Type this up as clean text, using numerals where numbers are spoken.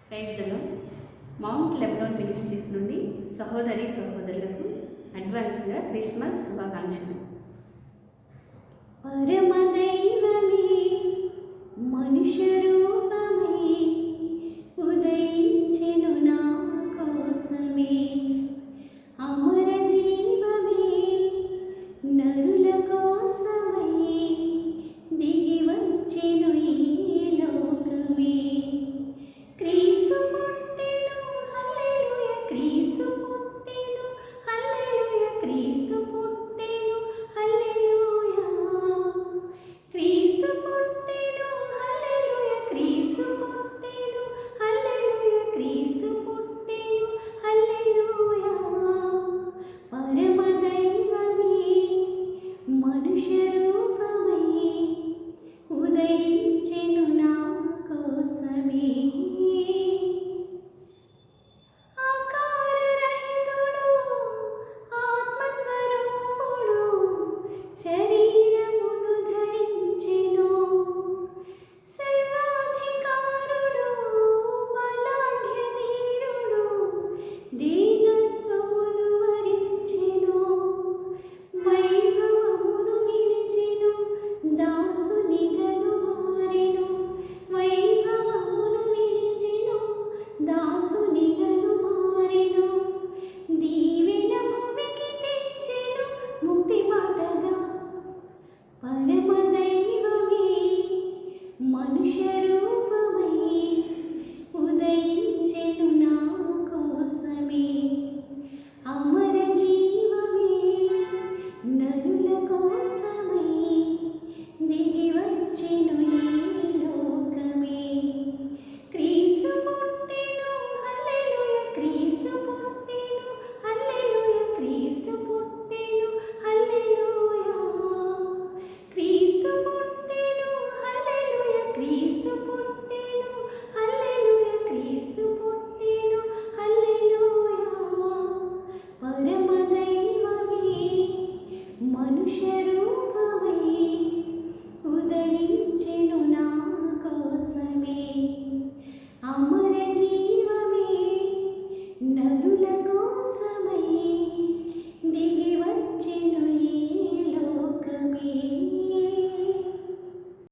Praise the lord. Mount Lebanon Ministries నుండి సహోదరులకు అడ్వాన్స్గా క్రిస్మస్ శుభాకాంక్షలు. పరమదైవమే మనుష్య రూపమే ఉదయించెను నా కోసమే, అమర జీవమే నరుల కోసమై దిగి వచ్చెను ఈ లోకమే. క్రీస్తు పుట్టెను హల్లెలూయా, క్రీస్తు పుట్టెను హల్లెలూయా, క్రీస్తు పుట్టెను హల్లెలూయా, క్రీస్తు పుట్టెను హల్లెలూయా, క్రీస్తు పుట్టెను హల్లెలూయా, క్రీస్తు పుట్టెను హల్లెలూయా. పరమ దైవమే మనుష్య రూపమై ఉదయించెను నా కోసమే. ఆకారరహితుడు ఆత్మస్వరూపుడు శరీరమును ధరించెను, సర్వాధికారుడు బలాఢ్యధీరుడు దీనత్వమును వరించెను, వైభవమును విడిచెను దాసునిగను మారెను, వైభవమును విడిచెను దాసునిగను మారెను, దీవెన భూమికి తెచ్చెను ముక్తి బాటగా. పరమ దైవమే మనుష్య రూపమై ఉదయించెను నా కోసమే, అమర జీవమే నరుల కోసమై దిగి వచ్చెను ఈ లోకమే. క్రీస్తు పుట్టెను హల్లెలూయా, క్రీస్తు పుట్టెను హల్లెలూయా, క్రీస్తు పుట్టెను హల్లెలూయా, క్రీస్తు పుట్టెను హల్లెలూయా, క్రీస్తు పుట్టెను హల్లెలూయా, క్రీస్తు పుట్టెను హల్లెలూయా. పరమ దైవమే మనుష్య